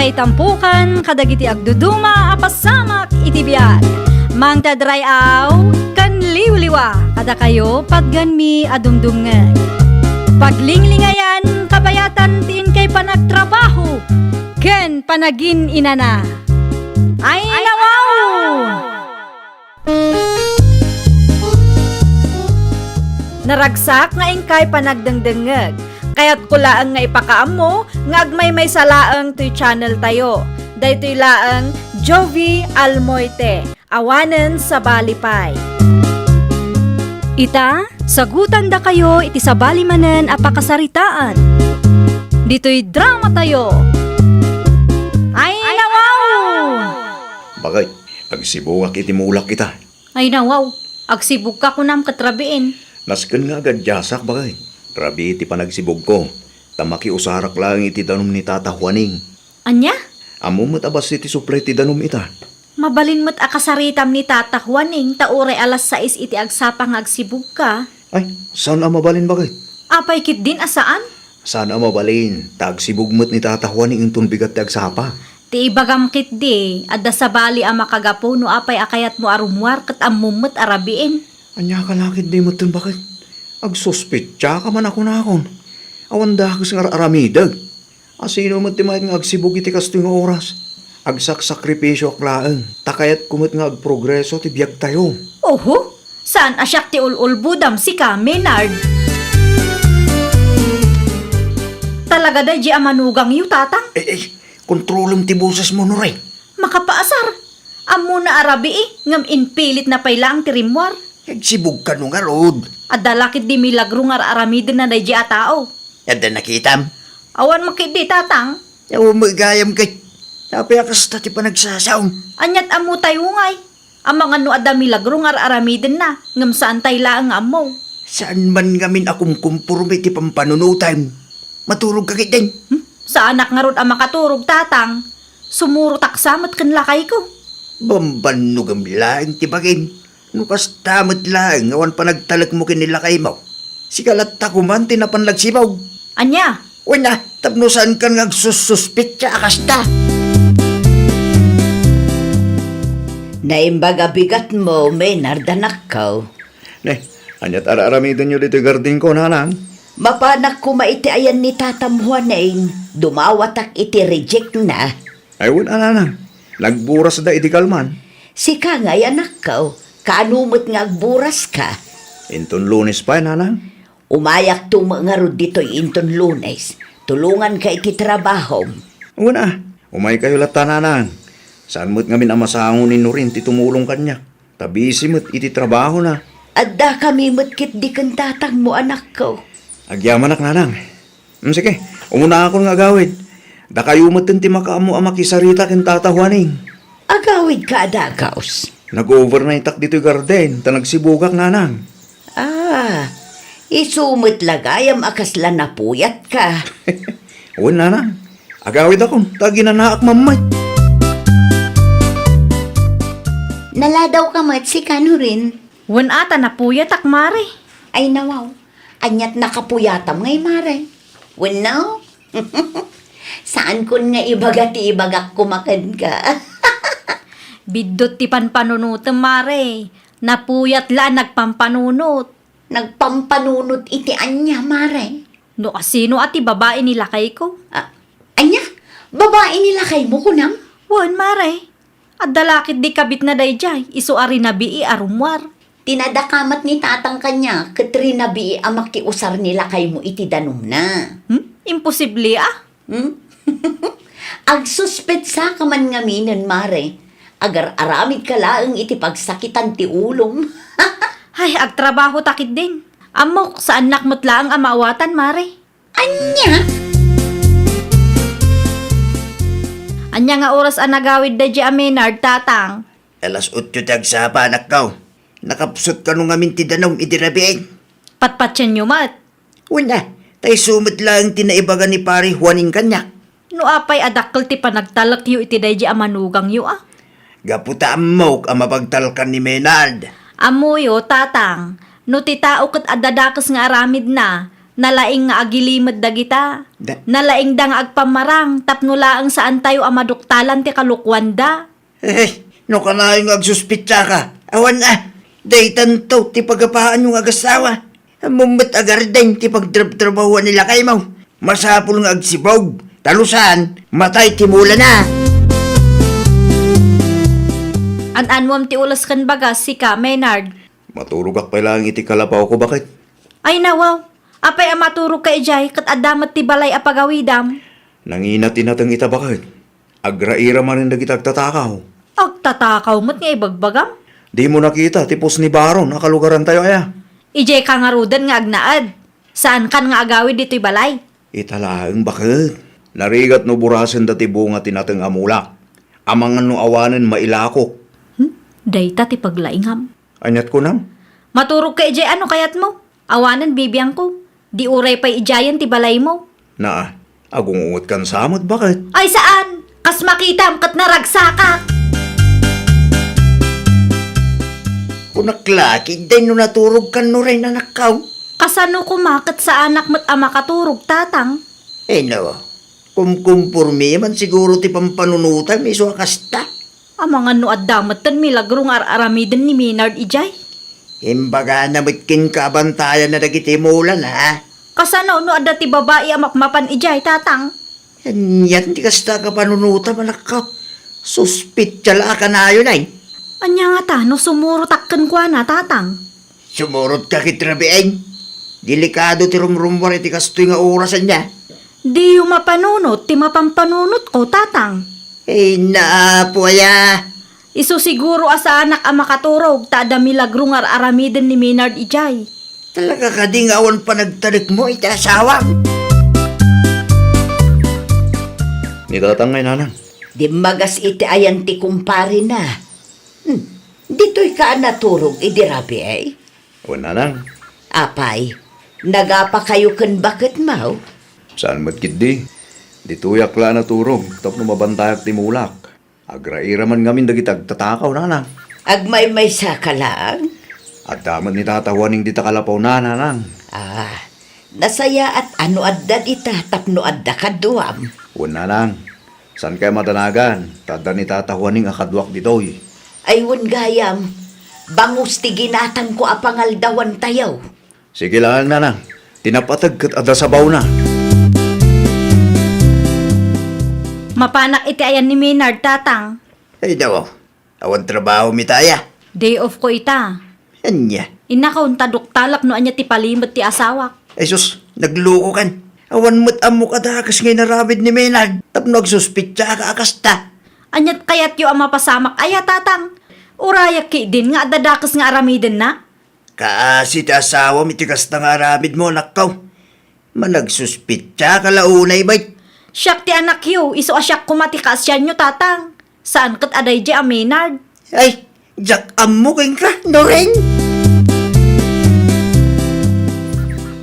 ngay tampukan kadagiti agduduma apasamak iti biag. Mang tadrayaw kan liwliwa kada kayo pagganmi adumdumngeg. Paglinglingayan kabayatan tiin kay panagtrabaho ken panagin inana. Ay nawaw! Naragsak nga ingkay panagdengdengeg. Kaya't kulaang nga ipakaam mo, nga agmay salaang to'y channel tayo. Daytoy laang Jovi Almoite, awanen sa balipay. Ita, sagutan da kayo iti sa balimanen apakasaritaan. Dito'y drama tayo. Ay nawaw! Bagay, agsibugak iti mulak kita. Ay nawaw, agsibug ka kunam katrabiin. Nasken nga agad jasak bagay. Grabe iti panagsibog ko. Tamaki usarak lang iti danom ni Tata Juaning. Anya? Amo matabas iti supre iti danom ita. Mabalin mo't akasaritam ni Tata Juaning taure alas 6 iti agsapang agsibug ka. Ay, saan ang mabalin bagay? Apay kit din asaan? Saan ang mabalin? Tagsibog mo't ni Tata Juaning intun bigat ti agsapa. Ti ibagam kit di, adda sa bali ang makagapo no apay akayat mo arumwar kat amumot arabiin. Anya ka lakit di mo tun bakit? Agsuspitya ka man ako na akon. Awan dahas nga aramidag. Asino mo ti may nga agsibog iti kasto nga oras. Agsak-sakripisyo aklaan. Takayat kumot nga agprogreso ti biyag tayo. Oho, saan asyak ti ululbudam si ka, Maynard? Talaga da di amanugang yu, tatang? Kontrolom ti boses mo no rin. Makapaasar. Amo na arabi ngam inpilit na pailang ti rimwar. Agsibog ka nung arod. At dalakit di milagro nga aramidin na da di a tao. Yada nakitam. Awan makidi, tatang. Yaw magayam kay. Tapi akas tati pa nagsasaong. Anyat amo tayo ngay. Amang ano ada milagro nga aramidin na. Ngam saan tayo laang amo. Saan man ngamin akong kumpurme ti pampanunutan. Maturog ka kitin. Sa anak nga rod ang makaturog, tatang. Sumuro taksamat kan lakay ko. Bambanugam lang ti bagin. Nukas tamot lang, awan pa nagtalag mo kinilakay mo. Sikalat ako man, tinapanlagsibaw. Anya? Wala, tapnusan ka nga sususpitya akas ta. Naimbaga bigat mo, Maynard, anak ko. Anyat araramidin nyo dito garding ko, nanang. Mapanak ko maiti ayan ni Tatam Juaning. Dumawatak iti reject na. Ay, wala, nanang. Nagburas da iti kalman. Si ka ngay, anak ko. Kaanumot nga agburas ka. Inton Lunes pa, nanang. Umayak to mga rod dito'y inton Lunes. Tulungan ka iti trabaho. Una, umay kayo lata, nanang. Saan mo't ngamin amasangunin no rin ti tumulong kanya. Tabisi mo't iti trabaho na. Adda kami matkit di kang tatang mo, anak ko. Agyaman ak, nanang. Sige, umuna ako nga gawid. Da kayo mo't ti makaamu ang makisarita kin Tata Juaning. Agawid ka, adagaos. Nag-overnight tak dito'y garden, ta nagsibugak, nanang. Isumit lagayam akasla na puyat ka. Uwan, nanang. Agawid ako, ta ginanaak mamay. Naladaw ka mat si kano rin. Wan ata na puya takmare. Ay nawaw, anyat nakapuyatam ngay mare. When now? Saan kun nga ibagati ibagak kumakan ka? Bidot ti panpanunutem mare. Napuyat la nagpampanunot. Nagpampanunot iti anya mare. No asino ati babae nilakay ko? Anya? Babae nila kay mo kunam? Wan mare. At dalakit di kabit na dayjay. Isu ari na bii arumwar. Tinadakamat ni tatang kanya, katri na bi amakiusar nila kay mo iti danum na. Imposible ah. Agsuspet sa kaman ngaminan mare. Agar aramid ka laang iti pagsakitan ti ulom. Ay, agtrabaho takit din. Amok, sa anak mo't laang amawatan, mare. Anya? Anya nga oras ang nagawid da di Maynard, tatang. Alas 8 tagsapa, anak ko. Nakapsot ka nung amin ti danaw itirabiing. Patpatyan nyo mat. Wala, tay sumot lang tinaibaga ni pari Juaning kanya. No apay adakkel ti panagtalak yu iti day di amanugang yu ah. Gaputa amok ang mapagtalkan ni Maynard. Amoyo, tatang. No ti tao kat adadakas nga aramid na. Nalaing nga agilimad dagita. Nalaing da nga agpamarang tapno laang saan tayo amaduktalan ti kalukwanda. No ka na yung agsuspitsa ka. Awan na, daytan to, ti pagapaan yung agasawa. Mumbat agarden, ti pagdrab-trabahuan nila kay mo. Masapul nga agsibog, talusan, matay timula na. An-anwam ti ulas kan bagas si ka, Maynard. Maturog ak pa lang iti kalapaw ko, bakit? Ay nawaw, apay amaturog ka ijay kat adamat ti balay apagawidam. Nanginati natang ita, bakit? Agraira man rin nagitag tatakaw. Agtatakaw mo't nga ibagbagam. Di mo nakita, tipos ni Baron, nakalugaran tayo aya. Ijay ka nga rudan nga agnaad. Saan kan nga agawid dito'y balay? Italaang bakit? Narigat no burasan dati bunga tinatang amulak. Amangan no awanan mailako. Dayta ti paglaingam. Anyat ko nam? Maturog ka ijay ano kayat mo? Awanan bibiyang ko. Di uray pa'y ijayan ti balay mo. Na, agungungot kan samot, bakit? Ay saan? Kas makitam kat naragsaka. Kunaklaki, day no naturog kan no rin nanakaw. Kasano kumakat sa anak mo't ama katurog tatang? No, kumkumpurmi man siguro ti pampanunutan, may suakasta. Amang ano at damatan milagrong aramiden ni Maynard ijay. Imbaga na mitkin kabantayan na nagitimulan, ha? Kasano no adda ti babae amakmapan ijay tatang? Yan, di kasta ka panunutan, manakaw. Suspit tiyala ka na yun, ay. Anya nga ta, no sumuro takkan kwa na tatang. Sumurot ka kitrabieng. Delikado ti rumrumwar iti kastoy nga orasan niya. Di yung mapanunot, ti mapampanunot ko tatang. Naapo aya. Isu siguro asa anak ang makaturog, ta ada milagrong aramiden ni Maynard ijay. Talaga ka di nga awan pa nagtarik mo, iti asawang. Nitatangay nanang. Di magas iti ayan ti kumpari na. Dito'y ka naturog, idirabi eh. O nanang, Apay, nagapa kayo kan bakit mau? saan matkid di? Dituyak la naturog, tapno mabantayak timulak. Agraira man ngamin dagitag tatakaw nanang. Agmay-may sa ka lang? At daman ni tatawaning di takalapaw na nanang. Nasaya at ano adda ita tapno adda kaduam. O nanang, saan kaya matanagan? Tada ni tatawaning akadwak ditoy. Aywan gayam, bangus ti ginatang ko apangaldawan tayaw. Sige lang nanang, tinapatag kat ada sabaw na. Mapanak iti ayan ni Maynard tatang. Ay daw, awan trabaho mitaya. Day off ko ita. Anya. Inakaw tadok talak no anya ti palimot ti asawak. Ay sus, nagloko kan. Awan mo't amo kadakas ngay narabid ni Maynard. Tapno agsuspitsa ka akasta. Anyat kayat yo ang mapasamak aya tatang. Urayak ki din nga dadakas nga aramiden na. Kaasi ti asawa mitikas na nga arabid mo, nakaw. Managsuspitsa ka launay ba'y? Siyak ti anak yo, iso asyak kumatikas yan nyo tatang. Saan kat aday di a Maynard? Ay, jak amo keng ka, no rin.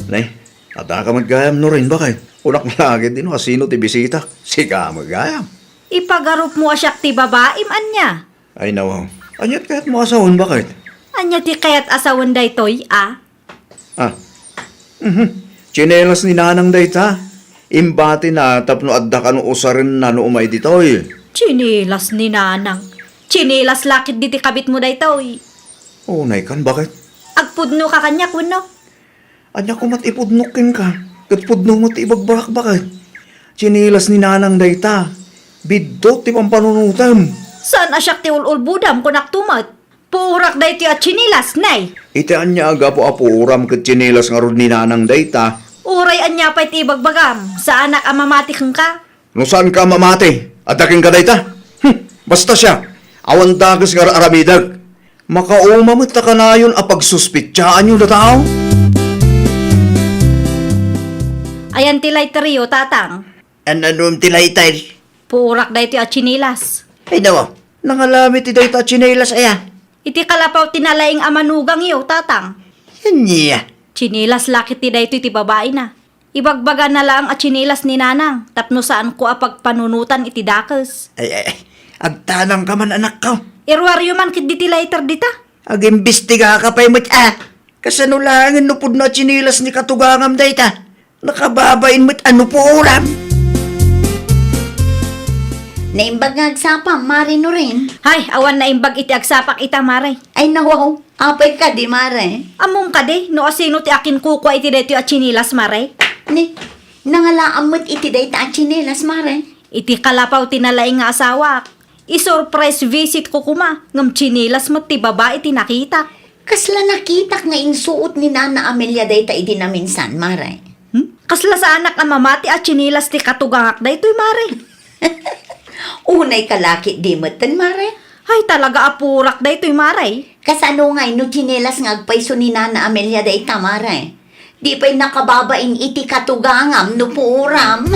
Nay, ata ka magayam no rin, bakit? Unak malagit din, kasino ti bisita? Sika magayam. Ipagarup mo asyak ti babaim anya. Ay nawaw, anyat kahit mo asawon, bakit? Anya ti kayat asawan daytoy ah. Chinelas ni nanang dayta. Imbati na tapno adda ka no usarin na no umay ditoy. Chinilas ni nanang. Chinilas lakit diti kabit mo daytoy. Oh, naikan, bakit? Agpudno ka kanya kuno. Anya ko mat ipudnukin ka. Kat pudno mo ti ibagbarak, bakit? Chinilas ni nanang dayta. Bidot ti pampanunutam. Saan asyak ti ulul-budam kunak tumat? Puurak daytoy at chinilas, nay. Iti anya aga po apuram kat chinilas nga ron ni nanang dayta. Uray anya pa'y ti ibagbagam. Sa anak ang mamatikang ka. No saan ka mamati? Ataking ka dayta? Basta siya. Awan dagas nga aramidag. Makaumamot ta ka na yun apagsuspitsaan yun na tao. Ayan tilay teriyo, tatang. Anong tilaytay? Puurak daytoy at chinilas. Ay daw, nangalamit ti dayta chinilas aya. Iti kalapaw tinalaing amanugang iyo, tatang. Anya. Chinilas lakit ti daytoy ti babae na. Ibagbaga na lang at chinilas ni nanang. Tapno saan ko apagpanunutan iti dakes. Ay, agtanang ka man anak ko. Irwaryo man kit diti later dita. Agimbestiga ka pa'y kasano langin no pud na chinilas ni katugangam dayta. Nakababain mo't ano po uram? Naimbag nga agsapam, mare no rin. Hay, awan na imbag iti agsapak ita, Mare. Ay nawaw, apay ka di mare. Among ka de, no asino ti akin kukwa iti deto at chinilas, Mare. Ni, nangalaan mo't iti day ta chinelas mare. Iti kalapaw tinalaing nga asawak. I-surprise visit ko kuma, ngam chinilas mo ti babae ti nakita. Kasla nakitak nga insuot ni Nana Amelia day ta idi na minsan, mare. Kasla sa anak na mamati at chinilas ti katugangak da ito'y, Mare. Unay kalaki di matan, mare. Hay, talaga apurak da ito'y, Mare. Kasano nga no chinelas nga agpaiso ni Nana Amelia day ta, mare. Di pa'y nakababain iti katugangam no puuram.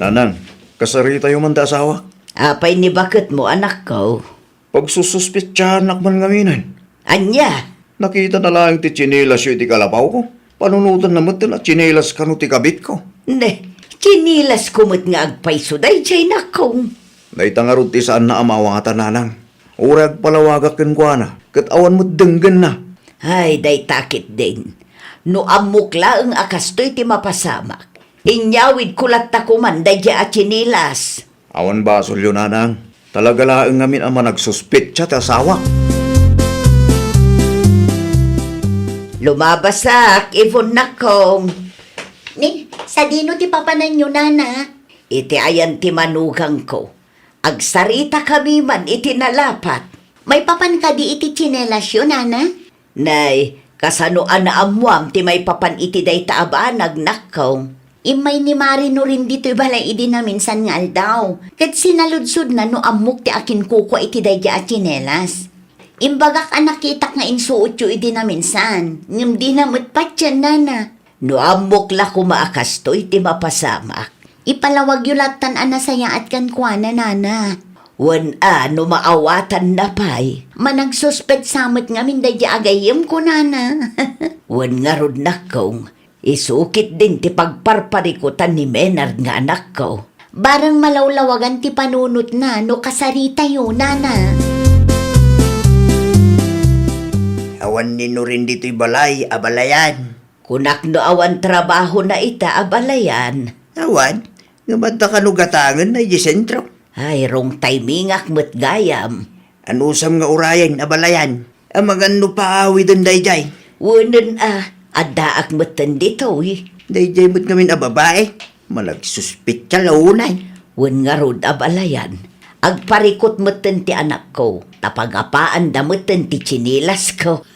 Nanang, kasarita yung manda asawa. Apay ni bakit mo, anak ko? Pagsususpitsahan nakman ngaminan. Anya? Nakita na lang ti chinelas yung iti kalapaw ko. Panunutan naman ti na chinelas ka no ti kabit ko. Ne, chinilas kumot nga agpaiso day jay nakong. Naitangarod ti saan na amawa nga tananang. Urag palawagak ken kwa na. Kat awan mo denggan na. Ay, day takit din. No amukla ang akastoy ti mapasamak. Inyawid kulat ta kuman day jay at chinilas. Awan ba sulyo nanang? Talaga laang ngamin ama nagsuspitsa ti asawa. Lumabasak, Ivon nakong. Ni, sa dino ti papanan nyo, nana? Iti ayan ti manugang ko. Agsarita kami man iti nalapat. May papan ka di iti chinelas yun, nana? Nay, kasano ana amuam ti may papan iti day taabanag nakong. Imay ni Marino rin dito'y balay idi na minsan nga aldaw. Kat sinaludsod na no amok ti akin kukwa iti day at chinelas. Imbagak anakitak nga insuot yu idi na minsan. Ngam di na matpat yan, nana. No amok la kumaakas to iti mapasamak. Ipalawag yu latan anasaya at kankwana, nana. Wan no maawatan na pa'y. Managsuspet samot nga minday agayim ko, nana. Wan nga rod na kong. Isukit din ti pagparparikutan ni Menard nga anak ko. Barang malawlawagan ti panunot na no kasarita yun, nana. Awan nino rin dito'y balay, abalayan. Kunak no awan trabaho na ita, abalayan. Awan, ngamad na kanugatangan na sentro. Ay, rong timingak mo't gayam. Anusam nga urayan, abalayan. Ang mga nupaawi dun dayjay. Wunan adaak mo't dito eh. Dayjay mo't ngamin ababae. Malagsuspit ka launay. Wun nga rod abalayan. Agparikot mo't ti anak ko. Tapagapaan da mo't ti chinilas ko.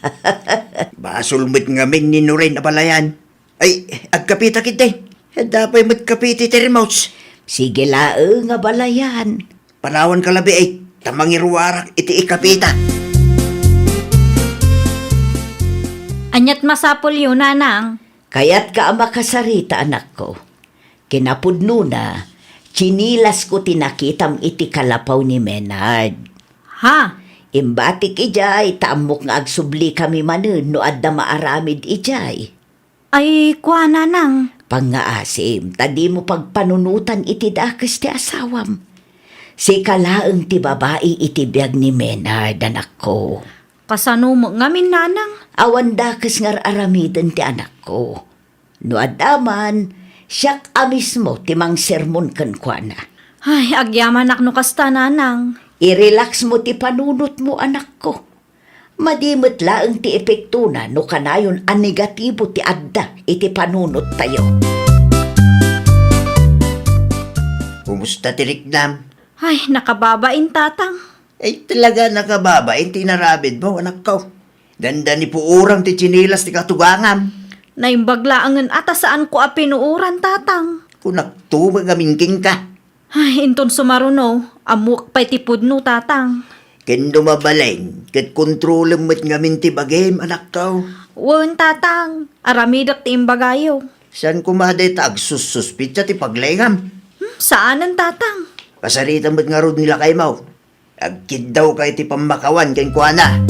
Basol mo't ngamin nino rin, abalayan. Ay, agkapita kita. Dapay mo't kapiti termouts. Sige laeng abalayan. Panawan kalabi ay tamangiruwarak iti ikapita. Anyat masapol yun, nanang. Kaya't ka makasarita, anak ko. Kinapudno na, chinilas ko tinakitam iti kalapaw ni Menard. Ha? Imbatik ijay, taamok nga agsubli kami manen no adda maaramid ijay. Ay, kwa, nanang. Pangaasim, tadi mo pagpanunutan iti dakas ti asawam. Si kalaeng ti babae iti biyag ni Menard, anak ko. Kasano mo ngamin, nanang? Awan dakas ngar aramiden ti anak ko. No adaman, siyak mismo timang sermon kan kwa na. Ay, agyaman akno kasta, nanang. I-relax mo ti panunot mo, anak ko. Madimot laeng ti epekto na no kanayon ang negatibo ti adda iti panunot tayo. Kumusta tirikdam? Ay, nakababain, tatang. Ay talaga nakababa, tinarabid mo, anak ko. Ganda ni puurang ti chinilas ti katugangam. Naimbaglaangan ata saan ko apinuuran, tatang. Kung nagtumag-amingking ka. Ay, inton sumaruno, amuk pa'y tipudno, tatang. Ken dumabaleng, ket kontrolem mo't ngamin ti bagem, anak ko. Wen, tatang. Aramidak ti imbagayo. San kumaday ta agsususpitsa ti paglengam? Saanan, tatang? Pasarita mo't nga rod nila kay Mau. Agkid daw kay ti pambakawan ken kuana.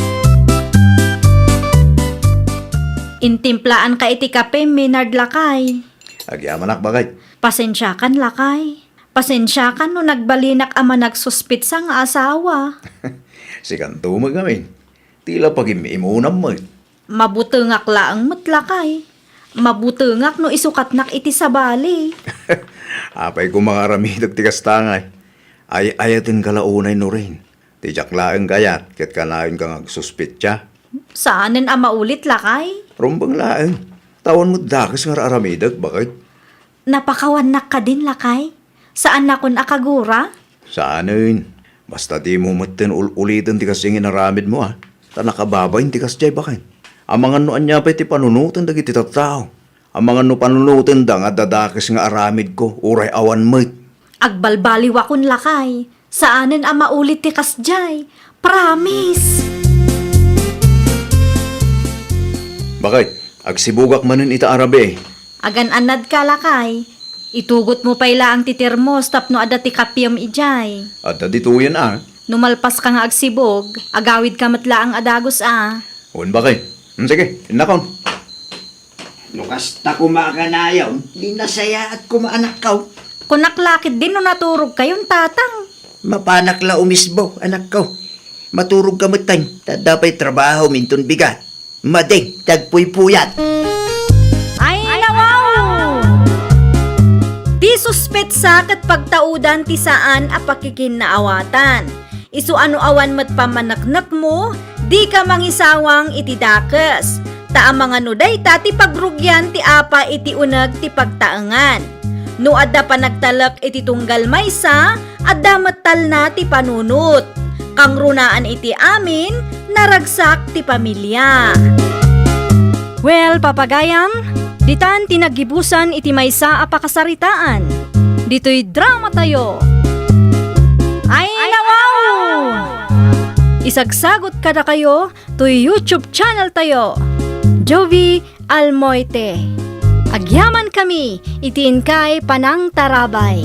Intimplaan ka iti kape, Menard lakay. Agyaman bagay. Pasensyakan lakay. Pasensyakan no nagbalinak ama nagsuspitsa nga asawa. Si kanto magamin. Tila pag imimunam mo. Mabutengak laang matlakay. Mabutengak no isukatnak iti sabali. Apay ko mga aramidag ti kastangay. Ay ayatin kalaunay no rin. Tijak laeng kayat, ket kanayon kang agsuspitya. Saanen a maulit lakay? Rumbang laeng. Tawan mo dakas nga aramidag, bakit? Napakawanak ka din lakay? Saan na kun akagura? Saanin? Basta di mo matin ulitin ti kasingin aramid mo Ta nakababayin ti kasjay bakit? Ang mga noan niya pa ti panunutan dagiti tattao. Ang mga no panunutan da nga dadakis nga aramid ko, uray awan mo't. Agbalbaliwa kun lakay. Saanen a maulit ti kasjay? Promise! Bakit? Agsibugak manin ita arabe. Agan anad ka lakay. Itugot mo payla ang titirmos tapno ada ti kapyam ijay. At dituyan Numalpas ka nga agsibog, agawid ka matla ang adagos Un bakit? Sige, inakon. Lukas ta kumakanayaw, di nasaya at kumaanak ka. Kunaklakit din no naturog kayong tatang. Mapanak la umisbo, anak ko. Maturog ka matang, tadapay trabaho minton bigat. Mading, tagpuy-puyat. Ay, nawaw! Di suspetsa kat pagtaudan ti saan a pakikinnaawatan. Isu ano awan mat pamanaknak mo, di ka mangisawang iti dakes. Ta ang mga nuday ta ti pagrugyan ti apa iti unag ti pagtaengan. No adda pa nagtalak iti tunggal maysa, adda mattal na ti panunot. Kang runaan iti amin, naragsak ti pamilya. Well, papagayam, ditan tinagibusan iti maysa a pakasaritaan. Dito'y drama tayo. Ay, nawaw! Isagsagot kada kayo to YouTube channel tayo. Jovi Almoite. Agyaman kami, itiin kay Panang Tarabay.